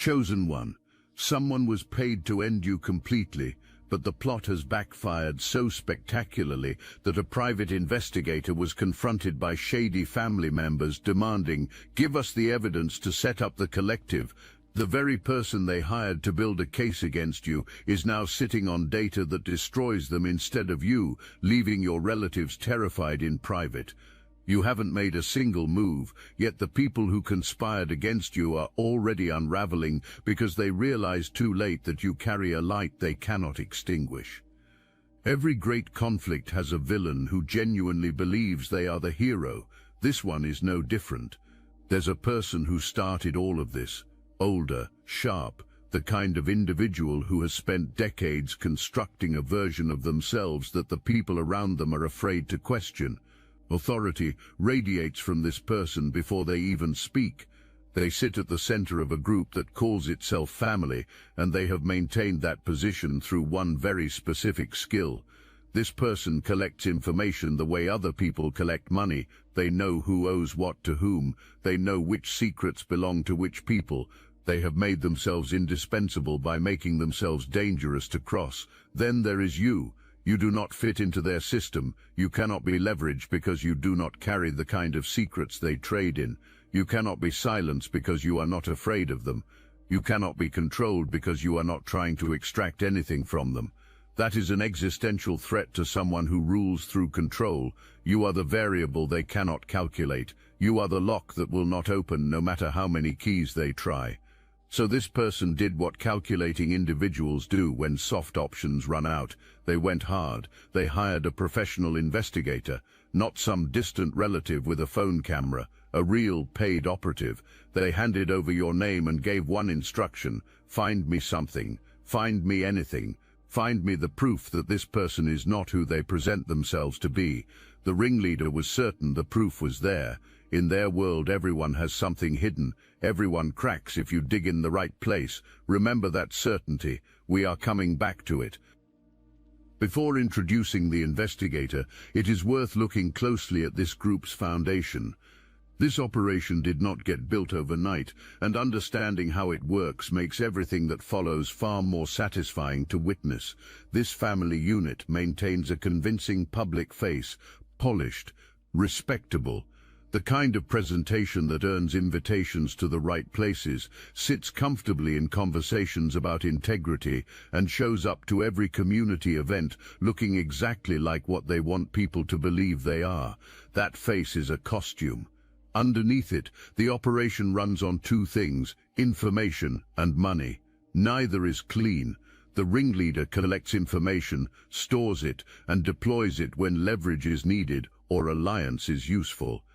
Chosen one. Someone was paid to end you completely, but the plot has backfired so spectacularly that a private investigator was confronted by shady family members demanding, "Give us the evidence to set up the collective." The very person they hired to build a case against you is now sitting on data that destroys them instead of you, leaving your relatives terrified in private. You haven't made a single move, yet the people who conspired against you are already unraveling because they realize too late that you carry a light they cannot extinguish. Every great conflict has a villain who genuinely believes they are the hero. This one is no different. There's a person who started all of this. Older, sharp, the kind of individual who has spent decades constructing a version of themselves that the people around them are afraid to question. Authority radiates from this person before they even speak. They sit at the center of a group that calls itself family, and they have maintained that position through one very specific skill. This person collects information the way other people collect money. They know who owes what to whom. They know which secrets belong to which people. They have made themselves indispensable by making themselves dangerous to cross. Then there is you. You do not fit into their system. You cannot be leveraged because you do not carry the kind of secrets they trade in. You cannot be silenced because you are not afraid of them. You cannot be controlled because you are not trying to extract anything from them. That is an existential threat to someone who rules through control. You are the variable they cannot calculate. You are the lock that will not open no matter how many keys they try. So this person did what calculating individuals do when soft options run out. They went hard. They hired a professional investigator, not some distant relative with a phone camera, a real paid operative. They handed over your name and gave one instruction: find me something, find me anything. Find me the proof that this person is not who they present themselves to be. The ringleader was certain the proof was there. In their world, everyone has something hidden. Everyone cracks if you dig in the right place. Remember that certainty. We are coming back to it. Before introducing the investigator, it is worth looking closely at this group's foundation. This operation did not get built overnight, and understanding how it works makes everything that follows far more satisfying to witness. This family unit maintains a convincing public face, polished, respectable. The kind of presentation that earns invitations to the right places, sits comfortably in conversations about integrity, and shows up to every community event looking exactly like what they want people to believe they are. That face is a costume. Underneath it, the operation runs on two things: information and money. Neither is clean. The ringleader collects information, stores it, and deploys it when leverage is needed or alliance is useful.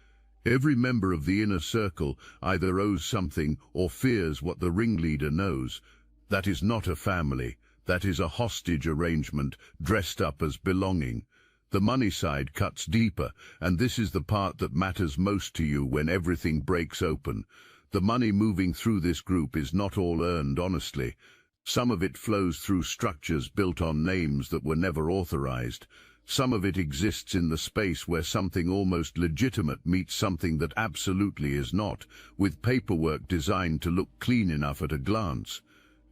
Every member of the inner circle either owes something or fears what the ringleader knows. That is not a family. That is a hostage arrangement dressed up as belonging. The money side cuts deeper, and this is the part that matters most to you when everything breaks open. The money moving through this group is not all earned honestly. Some of it flows through structures built on names that were never authorized. Some of it exists in the space where something almost legitimate meets something that absolutely is not, with paperwork designed to look clean enough at a glance.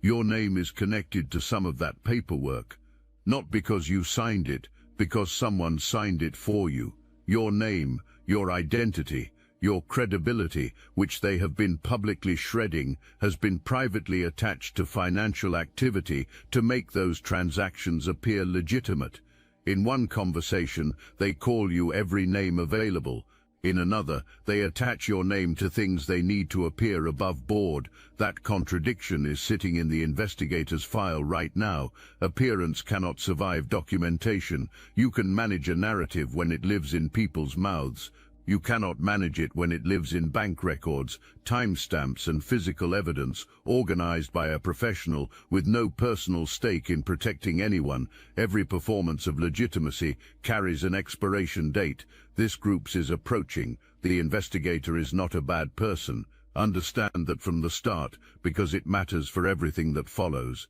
Your name is connected to some of that paperwork, not because you signed it, because someone signed it for you. Your name, your identity, your credibility, which they have been publicly shredding, has been privately attached to financial activity to make those transactions appear legitimate. In one conversation, they call you every name available. In another, they attach your name to things they need to appear above board. That contradiction is sitting in the investigator's file right now. Appearance cannot survive documentation. You can manage a narrative when it lives in people's mouths. You cannot manage it when it lives in bank records, timestamps and physical evidence, organized by a professional with no personal stake in protecting anyone. Every performance of legitimacy carries an expiration date. This group's is approaching. The investigator is not a bad person. Understand that from the start, because it matters for everything that follows.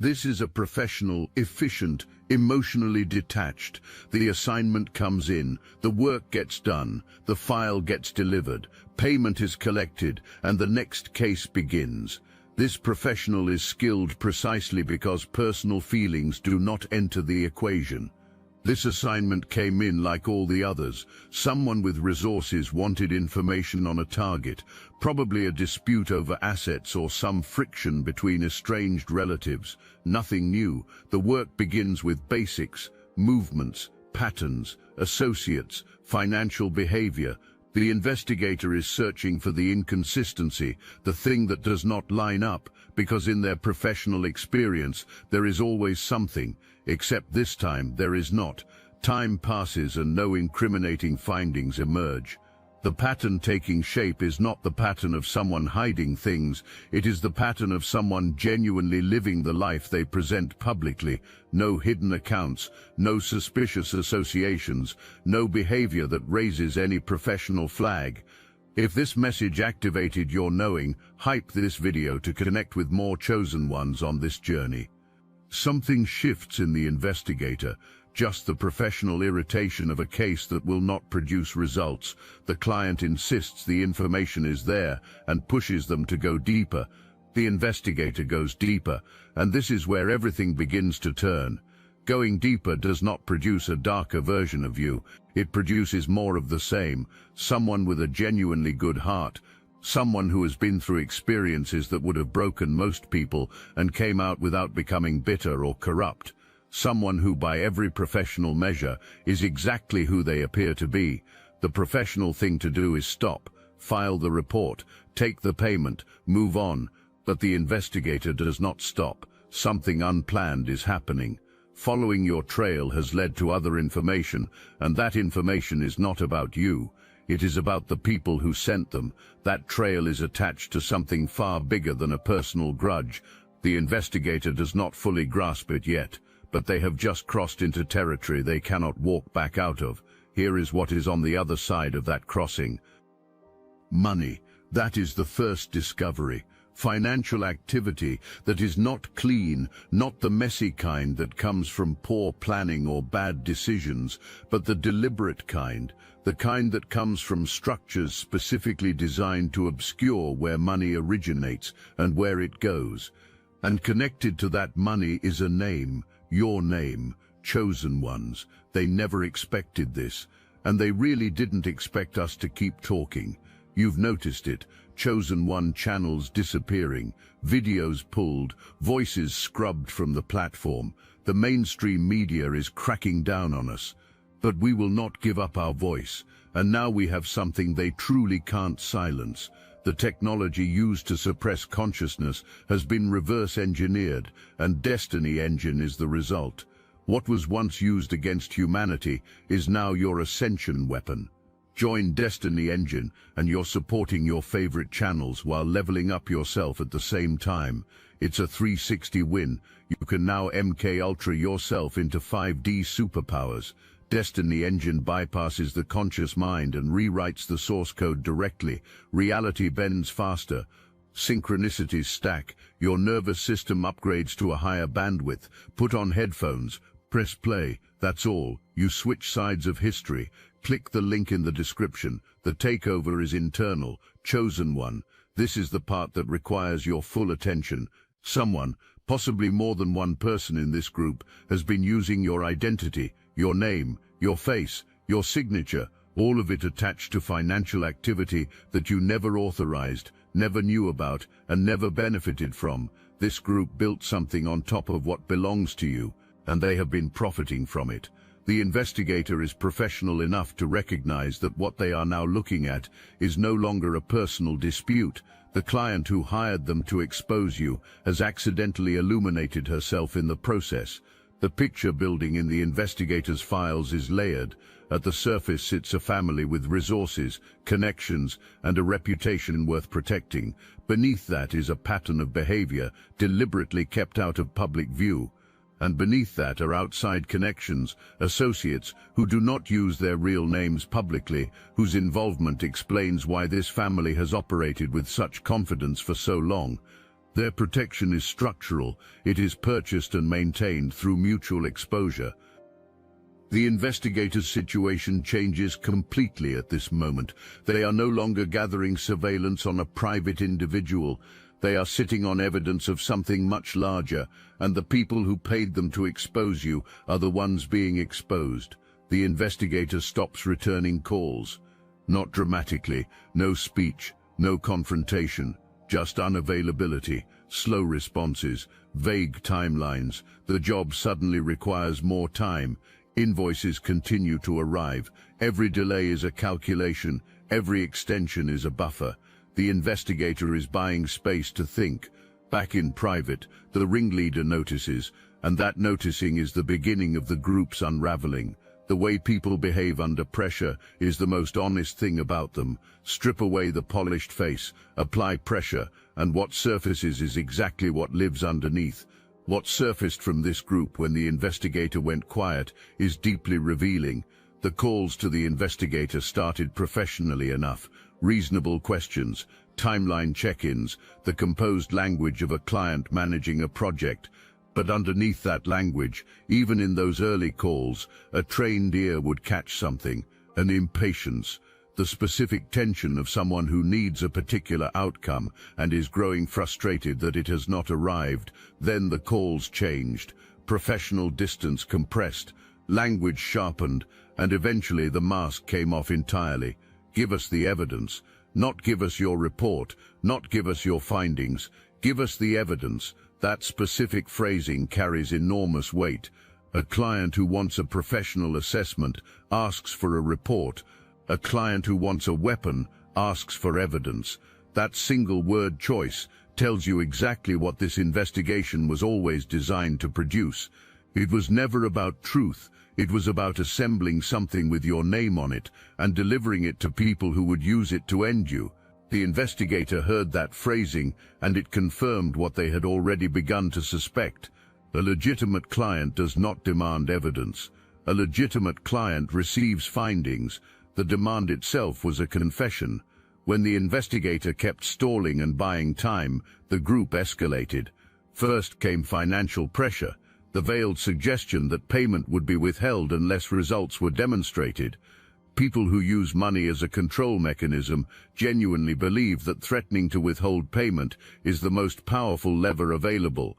This is a professional, efficient, emotionally detached. The assignment comes in, the work gets done, the file gets delivered, payment is collected, and the next case begins. This professional is skilled precisely because personal feelings do not enter the equation. This assignment came in like all the others. Someone with resources wanted information on a target, probably a dispute over assets or some friction between estranged relatives. Nothing new. The work begins with basics, movements, patterns, associates, financial behavior. The investigator is searching for the inconsistency, the thing that does not line up, because in their professional experience there is always something, except this time there is not. Time passes and no incriminating findings emerge. The pattern taking shape is not the pattern of someone hiding things, it is the pattern of someone genuinely living the life they present publicly. No hidden accounts, no suspicious associations, no behavior that raises any professional flag. If this message activated your knowing, hype this video to connect with more chosen ones on this journey. Something shifts in the investigator. Just the professional irritation of a case that will not produce results. The client insists the information is there and pushes them to go deeper. The investigator goes deeper, and this is where everything begins to turn. Going deeper does not produce a darker version of you. It produces more of the same. Someone with a genuinely good heart. Someone who has been through experiences that would have broken most people and came out without becoming bitter or corrupt. Someone who, by every professional measure, is exactly who they appear to be. The professional thing to do is stop, file the report, take the payment, move on. But the investigator does not stop. Something unplanned is happening. Following your trail has led to other information, and that information is not about you. It is about the people who sent them. That trail is attached to something far bigger than a personal grudge. The investigator does not fully grasp it yet, but they have just crossed into territory they cannot walk back out of. Here is what is on the other side of that crossing. Money. That is the first discovery. Financial activity that is not clean, not the messy kind that comes from poor planning or bad decisions, but the deliberate kind, the kind that comes from structures specifically designed to obscure where money originates and where it goes. And connected to that money is a name. Your name, chosen ones. They never expected this, and they really didn't expect us to keep talking. You've noticed it, chosen one channels disappearing, videos pulled, voices scrubbed from the platform. The mainstream media is cracking down on us. But we will not give up our voice, and now we have something they truly can't silence. The technology used to suppress consciousness has been reverse engineered, and Destiny Engine is the result. What was once used against humanity is now your ascension weapon. Join Destiny Engine and you're supporting your favorite channels while leveling up yourself at the same time. It's a 360 win. You can now MK Ultra yourself into 5D superpowers. Destiny Engine bypasses the conscious mind and rewrites the source code directly. Reality bends faster. Synchronicities stack. Your nervous system upgrades to a higher bandwidth. Put on headphones. Press play. That's all. You switch sides of history. Click the link in the description. The takeover is internal. Chosen one. This is the part that requires your full attention. Someone, possibly more than one person in this group, has been using your identity, your name, your face, your signature, all of it attached to financial activity that you never authorized, never knew about, and never benefited from. This group built something on top of what belongs to you, and they have been profiting from it. The investigator is professional enough to recognize that what they are now looking at is no longer a personal dispute. The client who hired them to expose you has accidentally illuminated herself in the process. The picture building in the investigator's files is layered. At the surface sits a family with resources, connections, and a reputation worth protecting. Beneath that is a pattern of behavior deliberately kept out of public view. And beneath that are outside connections, associates who do not use their real names publicly, whose involvement explains why this family has operated with such confidence for so long. Their protection is structural. It is purchased and maintained through mutual exposure. The investigator's situation changes completely at this moment. They are no longer gathering surveillance on a private individual. They are sitting on evidence of something much larger, and the people who paid them to expose you are the ones being exposed. The investigator stops returning calls. Not dramatically, no speech, no confrontation, just unavailability, slow responses, vague timelines. The job suddenly requires more time. Invoices continue to arrive. Every delay is a calculation. Every extension is a buffer. The investigator is buying space to think. Back in private, the ringleader notices, and that noticing is the beginning of the group's unraveling. The way people behave under pressure is the most honest thing about them. Strip away the polished face, apply pressure, and what surfaces is exactly what lives underneath. What surfaced from this group when the investigator went quiet is deeply revealing. The calls to the investigator started professionally enough. Reasonable questions, timeline check-ins, the composed language of a client managing a project. But underneath that language, even in those early calls, a trained ear would catch something, an impatience, the specific tension of someone who needs a particular outcome and is growing frustrated that it has not arrived. Then the calls changed, professional distance compressed, language sharpened, and eventually the mask came off entirely. Give us the evidence, not give us your report, not give us your findings, give us the evidence. That specific phrasing carries enormous weight. A client who wants a professional assessment asks for a report. A client who wants a weapon asks for evidence. That single word choice tells you exactly what this investigation was always designed to produce. It was never about truth. It was about assembling something with your name on it and delivering it to people who would use it to end you. The investigator heard that phrasing, and it confirmed what they had already begun to suspect. A legitimate client does not demand evidence. A legitimate client receives findings. The demand itself was a confession. When the investigator kept stalling and buying time, the group escalated. First came financial pressure, the veiled suggestion that payment would be withheld unless results were demonstrated. People who use money as a control mechanism genuinely believe that threatening to withhold payment is the most powerful lever available.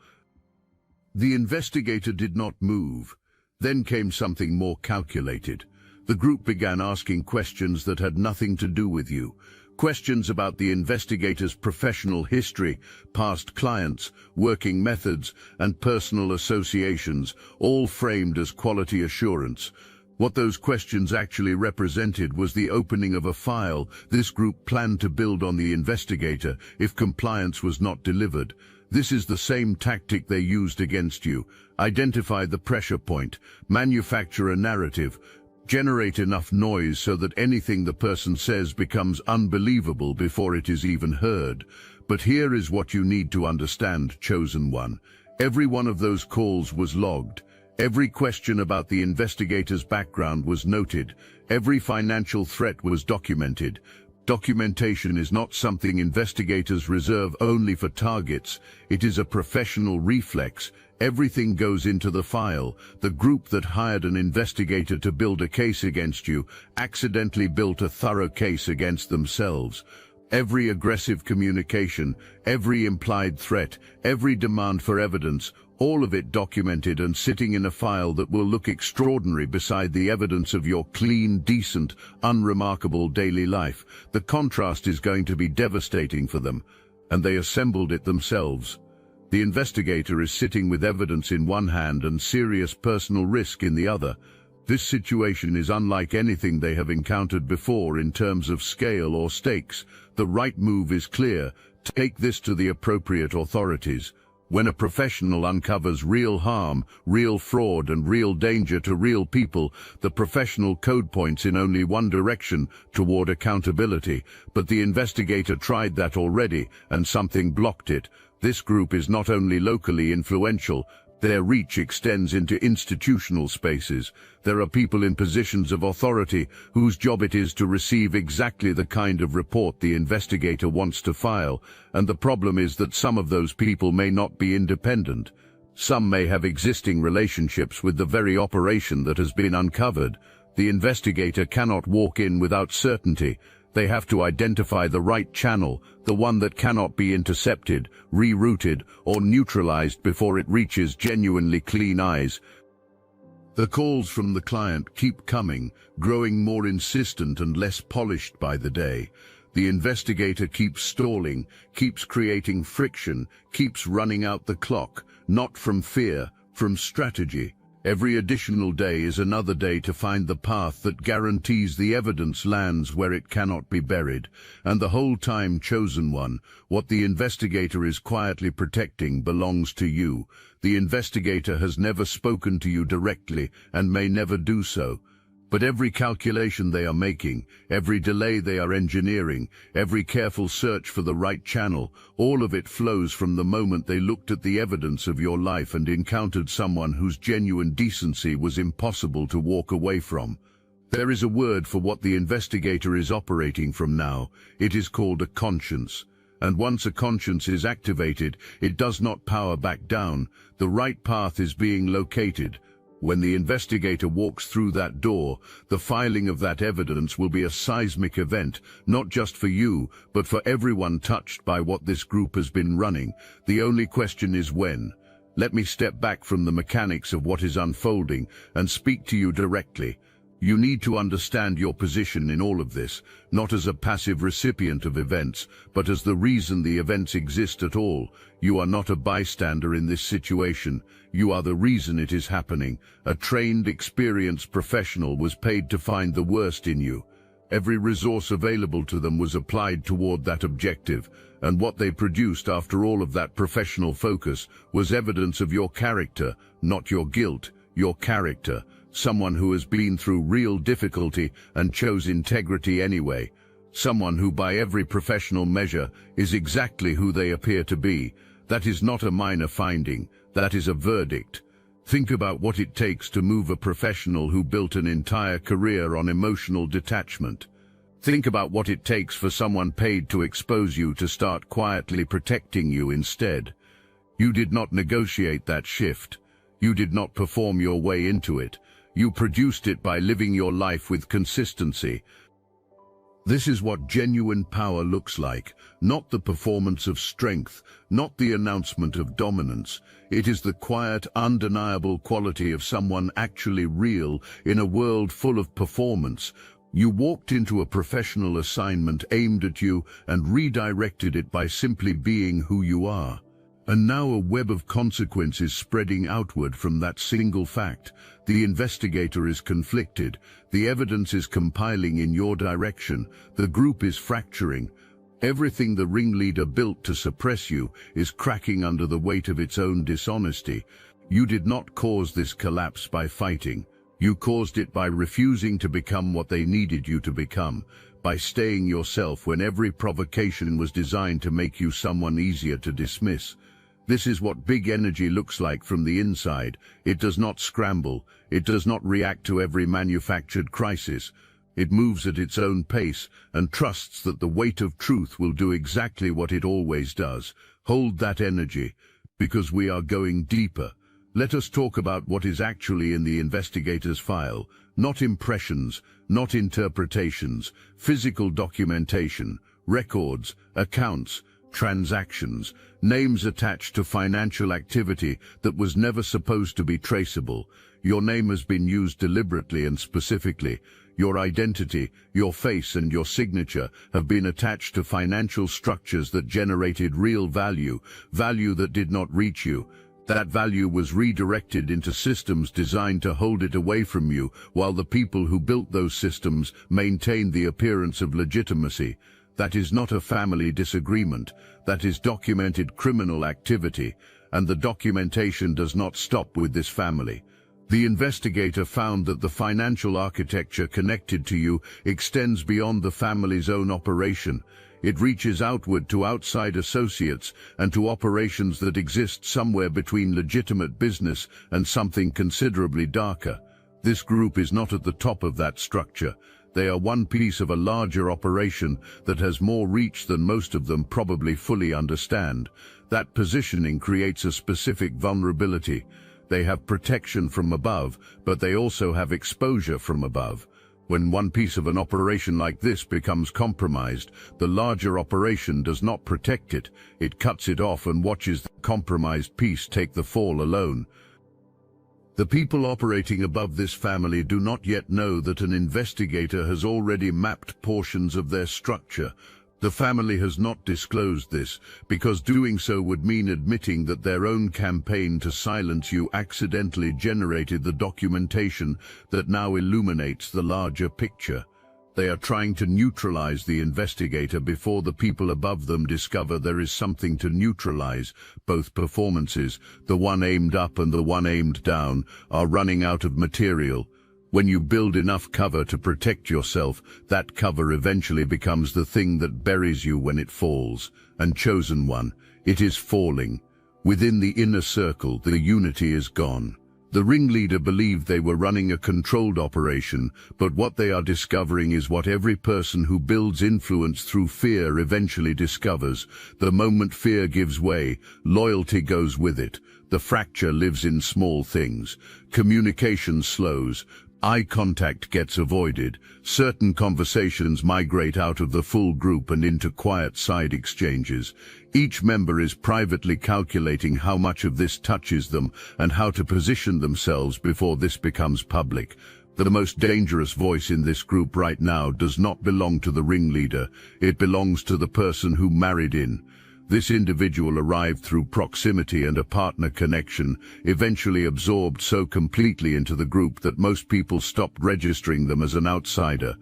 The investigator did not move. Then came something more calculated. The group began asking questions that had nothing to do with you. Questions about the investigator's professional history, past clients, working methods, and personal associations, all framed as quality assurance. What those questions actually represented was the opening of a file this group planned to build on the investigator if compliance was not delivered. This is the same tactic they used against you. Identify the pressure point, manufacture a narrative, generate enough noise so that anything the person says becomes unbelievable before it is even heard. But here is what you need to understand, chosen one. Every one of those calls was logged. Every question about the investigator's background was noted. Every financial threat was documented. Documentation is not something investigators reserve only for targets. It is a professional reflex. Everything goes into the file. The group that hired an investigator to build a case against you accidentally built a thorough case against themselves. Every aggressive communication, every implied threat, every demand for evidence, all of it documented and sitting in a file that will look extraordinary beside the evidence of your clean, decent, unremarkable daily life. The contrast is going to be devastating for them, and they assembled it themselves. The investigator is sitting with evidence in one hand and serious personal risk in the other. This situation is unlike anything they have encountered before in terms of scale or stakes. The right move is clear. Take this to the appropriate authorities. When a professional uncovers real harm, real fraud, and real danger to real people, the professional code points in only one direction, toward accountability. But the investigator tried that already, and something blocked it. This group is not only locally influential, their reach extends into institutional spaces. There are people in positions of authority whose job it is to receive exactly the kind of report the investigator wants to file, and the problem is that some of those people may not be independent. Some may have existing relationships with the very operation that has been uncovered. The investigator cannot walk in without certainty. They have to identify the right channel, the one that cannot be intercepted, rerouted, or neutralized before it reaches genuinely clean eyes. The calls from the client keep coming, growing more insistent and less polished by the day. The investigator keeps stalling, keeps creating friction, keeps running out the clock, not from fear, from strategy. Every additional day is another day to find the path that guarantees the evidence lands where it cannot be buried, and the whole time, chosen one, what the investigator is quietly protecting belongs to you. The investigator has never spoken to you directly and may never do so. But every calculation they are making, every delay they are engineering, every careful search for the right channel, all of it flows from the moment they looked at the evidence of your life and encountered someone whose genuine decency was impossible to walk away from. There is a word for what the investigator is operating from now. It is called a conscience. And once a conscience is activated, it does not power back down. The right path is being located. When the investigator walks through that door, the filing of that evidence will be a seismic event, not just for you, but for everyone touched by what this group has been running. The only question is when. Let me step back from the mechanics of what is unfolding and speak to you directly. You need to understand your position in all of this, not as a passive recipient of events, but as the reason the events exist at all. You are not a bystander in this situation. You are the reason it is happening. A trained, experienced professional was paid to find the worst in you. Every resource available to them was applied toward that objective, and what they produced after all of that professional focus was evidence of your character, not your guilt, your character. Someone who has been through real difficulty and chose integrity anyway. Someone who by every professional measure is exactly who they appear to be. That is not a minor finding, that is a verdict. Think about what it takes to move a professional who built an entire career on emotional detachment. Think about what it takes for someone paid to expose you to start quietly protecting you instead. You did not negotiate that shift. You did not perform your way into it. You produced it by living your life with consistency. This is what genuine power looks like, not the performance of strength, not the announcement of dominance. It is the quiet, undeniable quality of someone actually real in a world full of performance. You walked into a professional assignment aimed at you and redirected it by simply being who you are. And now a web of consequences spreading outward from that single fact. The investigator is conflicted. The evidence is compiling in your direction. The group is fracturing. Everything the ringleader built to suppress you is cracking under the weight of its own dishonesty. You did not cause this collapse by fighting. You caused it by refusing to become what they needed you to become, by staying yourself when every provocation was designed to make you someone easier to dismiss. This is what big energy looks like from the inside. It does not scramble. It does not react to every manufactured crisis. It moves at its own pace and trusts that the weight of truth will do exactly what it always does. Hold that energy, because we are going deeper. Let us talk about what is actually in the investigator's file, not impressions, not interpretations, physical documentation, records, accounts, transactions, names attached to financial activity that was never supposed to be traceable. Your name has been used deliberately and specifically. Your identity, your face and your signature have been attached to financial structures that generated real value, value that did not reach you. That value was redirected into systems designed to hold it away from you, while the people who built those systems maintained the appearance of legitimacy. That is not a family disagreement. That is documented criminal activity, and the documentation does not stop with this family. The investigator found that the financial architecture connected to you extends beyond the family's own operation. It reaches outward to outside associates and to operations that exist somewhere between legitimate business and something considerably darker. This group is not at the top of that structure. They are one piece of a larger operation that has more reach than most of them probably fully understand. That positioning creates a specific vulnerability. They have protection from above, but they also have exposure from above. When one piece of an operation like this becomes compromised, the larger operation does not protect it. It cuts it off and watches the compromised piece take the fall alone. The people operating above this family do not yet know that an investigator has already mapped portions of their structure. The family has not disclosed this, because doing so would mean admitting that their own campaign to silence you accidentally generated the documentation that now illuminates the larger picture. They are trying to neutralize the investigator before the people above them discover there is something to neutralize. Both performances, the one aimed up and the one aimed down, are running out of material. When you build enough cover to protect yourself, that cover eventually becomes the thing that buries you when it falls. And chosen one, it is falling. Within the inner circle, the unity is gone. The ringleader believed they were running a controlled operation, but what they are discovering is what every person who builds influence through fear eventually discovers. The moment fear gives way, loyalty goes with it. The fracture lives in small things. Communication slows. Eye contact gets avoided. Certain conversations migrate out of the full group and into quiet side exchanges. Each member is privately calculating how much of this touches them and how to position themselves before this becomes public. The most dangerous voice in this group right now does not belong to the ringleader. It belongs to the person who married in. This individual arrived through proximity and a partner connection, eventually absorbed so completely into the group that most people stopped registering them as an outsider.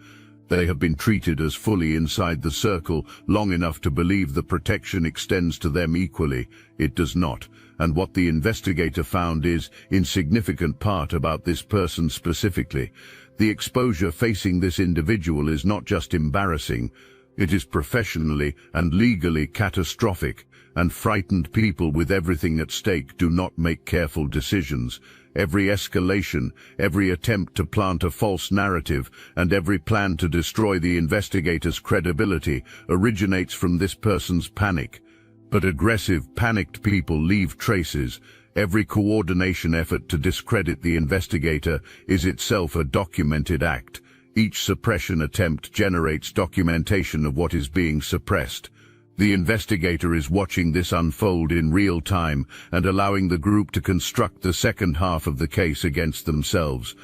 They have been treated as fully inside the circle long enough to believe the protection extends to them equally. It does not, and what the investigator found is, in significant part, about this person specifically. The exposure facing this individual is not just embarrassing. It is professionally and legally catastrophic, and frightened people with everything at stake do not make careful decisions. Every escalation, every attempt to plant a false narrative, and every plan to destroy the investigator's credibility originates from this person's panic. But aggressive, panicked people leave traces. Every coordination effort to discredit the investigator is itself a documented act. Each suppression attempt generates documentation of what is being suppressed. The investigator is watching this unfold in real time and allowing the group to construct the second half of the case against themselves.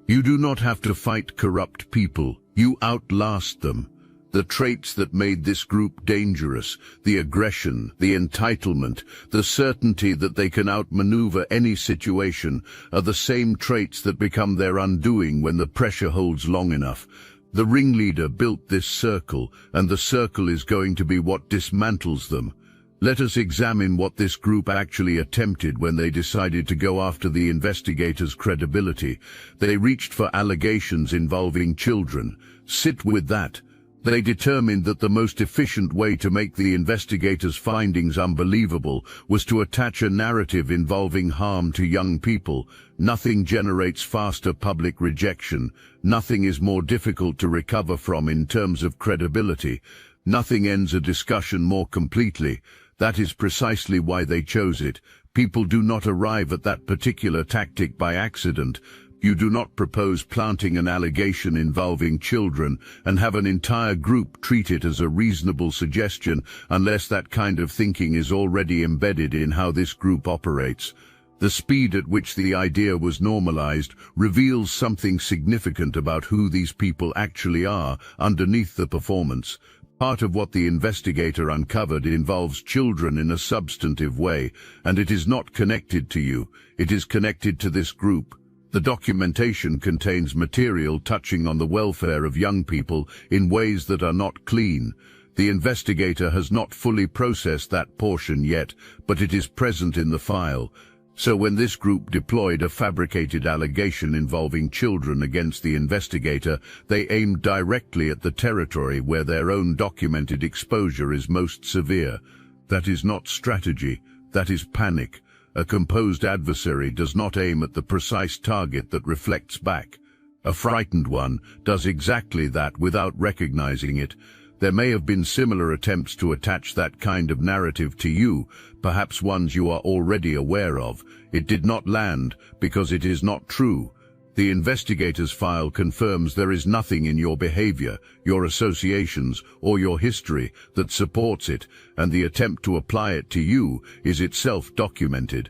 You do not have to fight corrupt people. You outlast them. The traits that made this group dangerous, the aggression, the entitlement, the certainty that they can outmaneuver any situation, are the same traits that become their undoing when the pressure holds long enough. The ringleader built this circle, and the circle is going to be what dismantles them. Let us examine what this group actually attempted when they decided to go after the investigator's credibility. They reached for allegations involving children. Sit with that. They determined that the most efficient way to make the investigator's findings unbelievable was to attach a narrative involving harm to young people. Nothing generates faster public rejection. Nothing is more difficult to recover from in terms of credibility. Nothing ends a discussion more completely. That is precisely why they chose it. People do not arrive at that particular tactic by accident. You do not propose planting an allegation involving children and have an entire group treat it as a reasonable suggestion unless that kind of thinking is already embedded in how this group operates. The speed at which the idea was normalized reveals something significant about who these people actually are underneath the performance. Part of what the investigator uncovered involves children in a substantive way, and it is not connected to you. It is connected to this group. The documentation contains material touching on the welfare of young people in ways that are not clean. The investigator has not fully processed that portion yet, but it is present in the file. So when this group deployed a fabricated allegation involving children against the investigator, they aimed directly at the territory where their own documented exposure is most severe. That is not strategy, that is panic. A composed adversary does not aim at the precise target that reflects back. A frightened one does exactly that without recognizing it. There may have been similar attempts to attach that kind of narrative to you, perhaps ones you are already aware of. It did not land because it is not true. The investigator's file confirms there is nothing in your behavior, your associations, or your history that supports it, and the attempt to apply it to you is itself documented.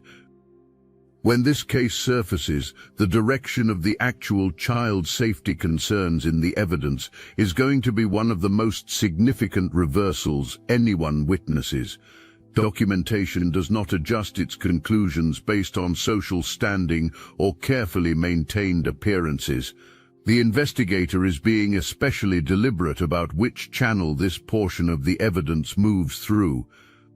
When this case surfaces, the direction of the actual child safety concerns in the evidence is going to be one of the most significant reversals anyone witnesses. Documentation does not adjust its conclusions based on social standing or carefully maintained appearances. The investigator is being especially deliberate about which channel this portion of the evidence moves through.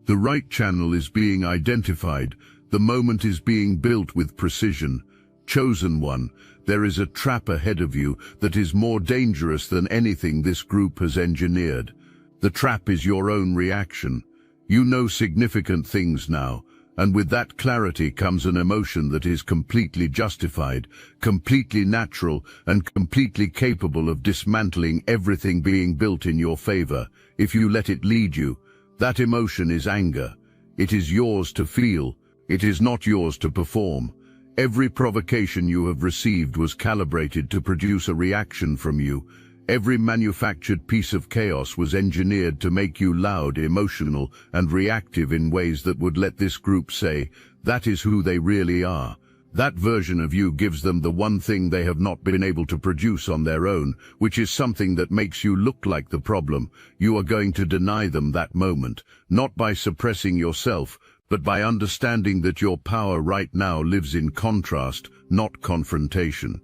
The right channel is being identified. The moment is being built with precision. Chosen one, there is a trap ahead of you that is more dangerous than anything this group has engineered. The trap is your own reaction. You know significant things now, and with that clarity comes an emotion that is completely justified, completely natural, and completely capable of dismantling everything being built in your favor, if you let it lead you. That emotion is anger. It is yours to feel. It is not yours to perform. Every provocation you have received was calibrated to produce a reaction from you. Every manufactured piece of chaos was engineered to make you loud, emotional, and reactive in ways that would let this group say, that is who they really are. That version of you gives them the one thing they have not been able to produce on their own, which is something that makes you look like the problem. You are going to deny them that moment, not by suppressing yourself, but by understanding that your power right now lives in contrast, not confrontation.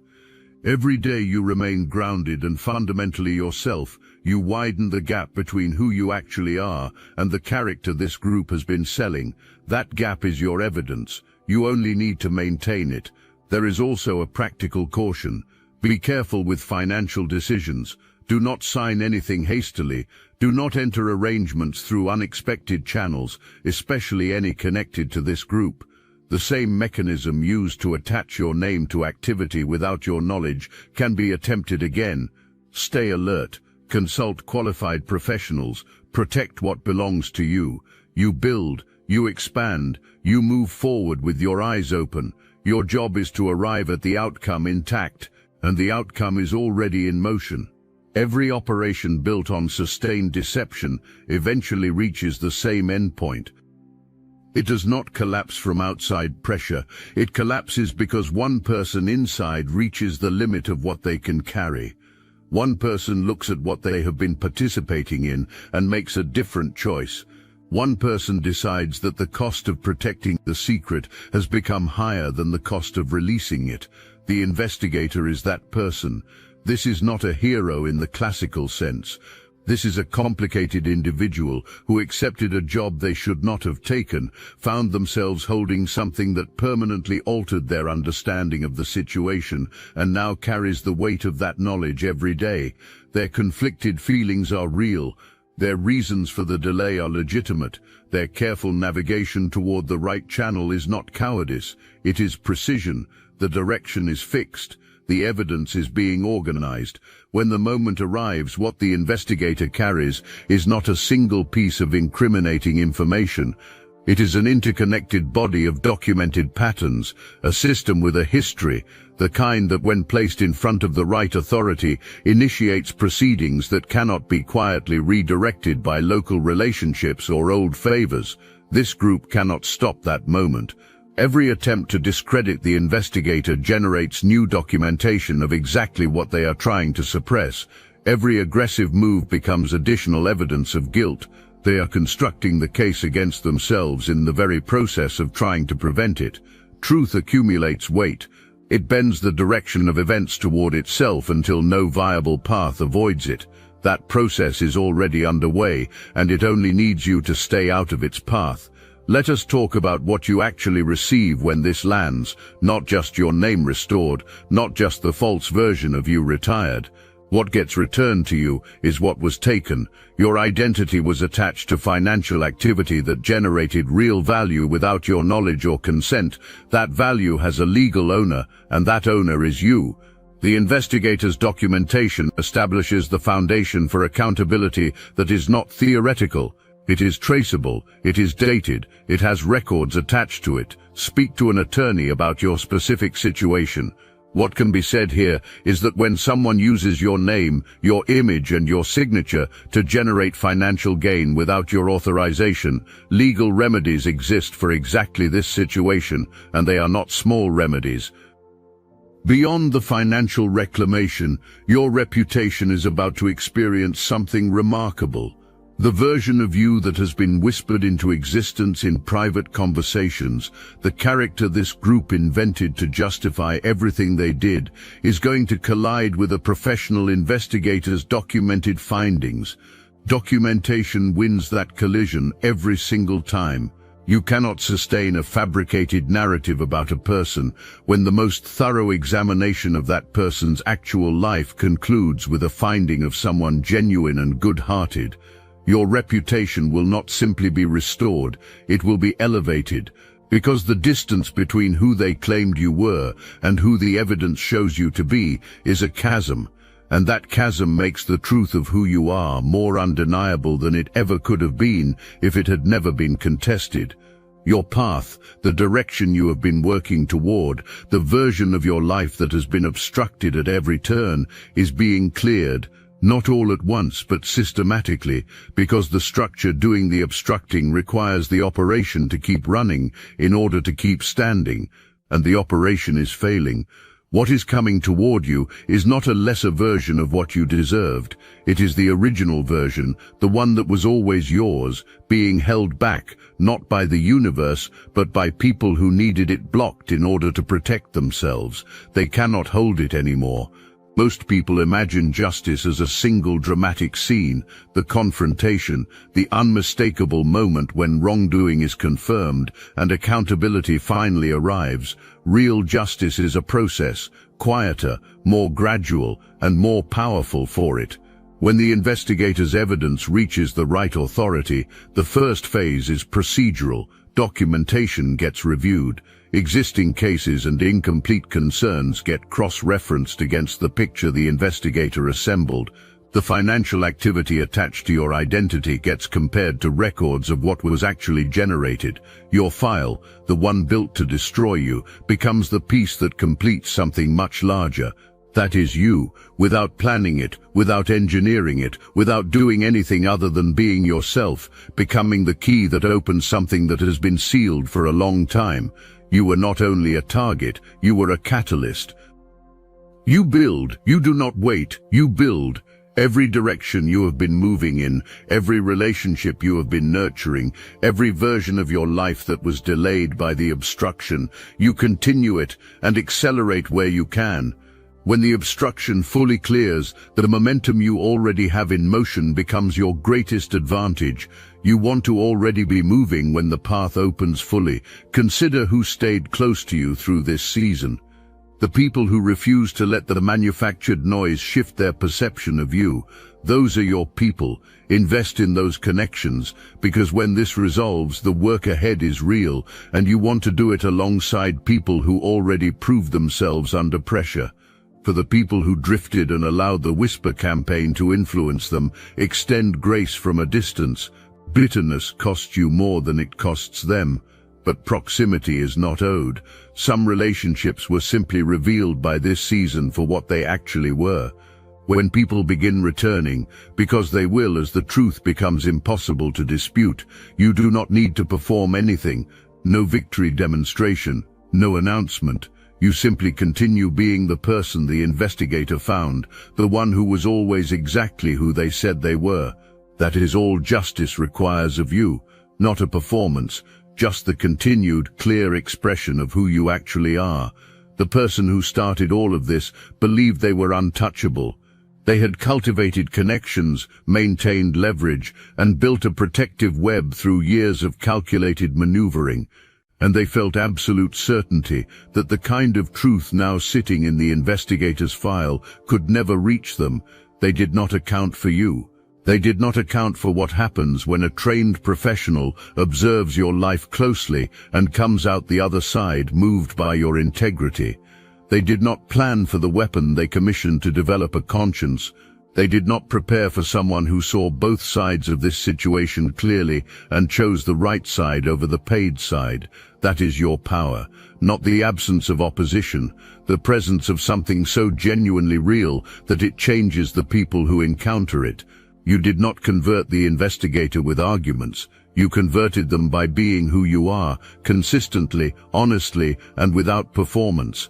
Every day you remain grounded and fundamentally yourself, you widen the gap between who you actually are and the character this group has been selling. That gap is your evidence. You only need to maintain it. There is also a practical caution. Be careful with financial decisions. Do not sign anything hastily. Do not enter arrangements through unexpected channels, especially any connected to this group. The same mechanism used to attach your name to activity without your knowledge can be attempted again. Stay alert. Consult qualified professionals. Protect what belongs to you. You build. You expand. You move forward with your eyes open. Your job is to arrive at the outcome intact, and the outcome is already in motion. Every operation built on sustained deception eventually reaches the same endpoint. It does not collapse from outside pressure. It collapses because one person inside reaches the limit of what they can carry. One person looks at what they have been participating in and makes a different choice. One person decides that the cost of protecting the secret has become higher than the cost of releasing it. The investigator is that person. This is not a hero in the classical sense. This is a complicated individual who accepted a job they should not have taken, found themselves holding something that permanently altered their understanding of the situation, and now carries the weight of that knowledge every day. Their conflicted feelings are real. Their reasons for the delay are legitimate. Their careful navigation toward the right channel is not cowardice. It is precision. The direction is fixed. The evidence is being organized. When the moment arrives, what the investigator carries is not a single piece of incriminating information. It is an interconnected body of documented patterns, a system with a history, the kind that when placed in front of the right authority initiates proceedings that cannot be quietly redirected by local relationships or old favors. This group cannot stop that moment. Every attempt to discredit the investigator generates new documentation of exactly what they are trying to suppress. Every aggressive move becomes additional evidence of guilt. They are constructing the case against themselves in the very process of trying to prevent it. Truth accumulates weight. It bends the direction of events toward itself until no viable path avoids it. That process is already underway, and it only needs you to stay out of its path. Let us talk about what you actually receive when this lands, not just your name restored, not just the false version of you retired. What gets returned to you is what was taken. Your identity was attached to financial activity that generated real value without your knowledge or consent. That value has a legal owner, and that owner is you. The investigator's documentation establishes the foundation for accountability that is not theoretical. It is traceable, it is dated, it has records attached to it. Speak to an attorney about your specific situation. What can be said here is that when someone uses your name, your image and your signature to generate financial gain without your authorization, legal remedies exist for exactly this situation, and they are not small remedies. Beyond the financial reclamation, your reputation is about to experience something remarkable. The version of you that has been whispered into existence in private conversations, the character this group invented to justify everything they did, is going to collide with a professional investigator's documented findings. Documentation wins that collision every single time. You cannot sustain a fabricated narrative about a person when the most thorough examination of that person's actual life concludes with a finding of someone genuine and good-hearted. Your reputation will not simply be restored, it will be elevated, because the distance between who they claimed you were and who the evidence shows you to be is a chasm, and that chasm makes the truth of who you are more undeniable than it ever could have been if it had never been contested. Your path, the direction you have been working toward, the version of your life that has been obstructed at every turn, is being cleared. Not all at once, but systematically, because the structure doing the obstructing requires the operation to keep running in order to keep standing, and the operation is failing. What is coming toward you is not a lesser version of what you deserved. It is the original version, the one that was always yours, being held back, not by the universe, but by people who needed it blocked in order to protect themselves. They cannot hold it anymore. Most people imagine justice as a single dramatic scene, the confrontation, the unmistakable moment when wrongdoing is confirmed and accountability finally arrives. Real justice is a process, quieter, more gradual, and more powerful for it. When the investigator's evidence reaches the right authority, the first phase is procedural. Documentation gets reviewed. Existing cases and incomplete concerns get cross-referenced against the picture the investigator assembled. The financial activity attached to your identity gets compared to records of what was actually generated. Your file, the one built to destroy you, becomes the piece that completes something much larger. That is you, without planning it, without engineering it, without doing anything other than being yourself, becoming the key that opens something that has been sealed for a long time. You were not only a target, you were a catalyst. You build, you do not wait, you build. Every direction you have been moving in, every relationship you have been nurturing, every version of your life that was delayed by the obstruction, you continue it and accelerate where you can. When the obstruction fully clears, the momentum you already have in motion becomes your greatest advantage. You want to already be moving when the path opens fully. Consider who stayed close to you through this season. The people who refuse to let the manufactured noise shift their perception of you. Those are your people. Invest in those connections, because when this resolves, the work ahead is real, and you want to do it alongside people who already proved themselves under pressure. For the people who drifted and allowed the whisper campaign to influence them, extend grace from a distance. Bitterness costs you more than it costs them, but proximity is not owed. Some relationships were simply revealed by this season for what they actually were. When people begin returning, because they will as the truth becomes impossible to dispute, you do not need to perform anything. No victory demonstration, no announcement. You simply continue being the person the investigator found, the one who was always exactly who they said they were. That is all justice requires of you, not a performance, just the continued, clear expression of who you actually are. The person who started all of this believed they were untouchable. They had cultivated connections, maintained leverage, and built a protective web through years of calculated maneuvering. And they felt absolute certainty that the kind of truth now sitting in the investigator's file could never reach them. They did not account for you. They did not account for what happens when a trained professional observes your life closely and comes out the other side moved by your integrity. They did not plan for the weapon they commissioned to develop a conscience. They did not prepare for someone who saw both sides of this situation clearly and chose the right side over the paid side. That is your power, not the absence of opposition, the presence of something so genuinely real that it changes the people who encounter it. You did not convert the investigator with arguments. You converted them by being who you are, consistently, honestly, and without performance.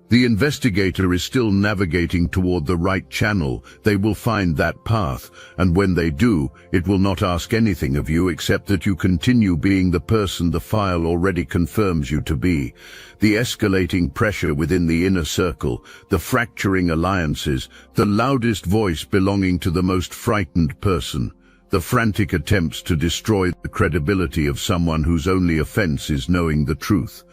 The investigator is still navigating toward the right channel. They will find that path, and when they do, it will not ask anything of you except that you continue being the person the file already confirms you to be. The escalating pressure within the inner circle, the fracturing alliances, the loudest voice belonging to the most frightened person, the frantic attempts to destroy the credibility of someone whose only offense is knowing the truth.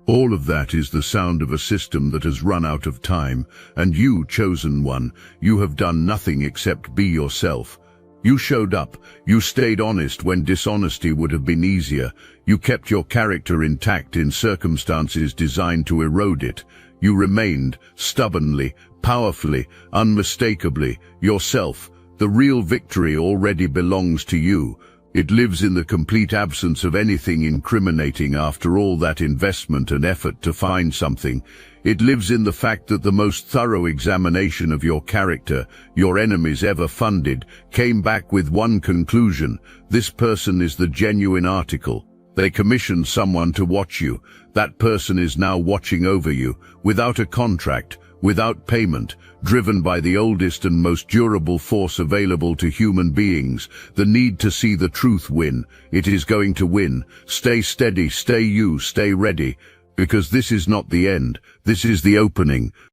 All of that is the sound of a system that has run out of time, and you, chosen one, you have done nothing except be yourself. You showed up, you stayed honest when dishonesty would have been easier, you kept your character intact in circumstances designed to erode it. You remained, stubbornly, powerfully, unmistakably, yourself. The real victory already belongs to you. It lives in the complete absence of anything incriminating after all that investment and effort to find something. It lives in the fact that the most thorough examination of your character, your enemies ever funded, came back with one conclusion: this person is the genuine article. They commissioned someone to watch you. That person is now watching over you, without a contract, without payment, driven by the oldest and most durable force available to human beings, the need to see the truth win. It is going to win. Stay steady, stay ready, because this is not the end. This is the opening.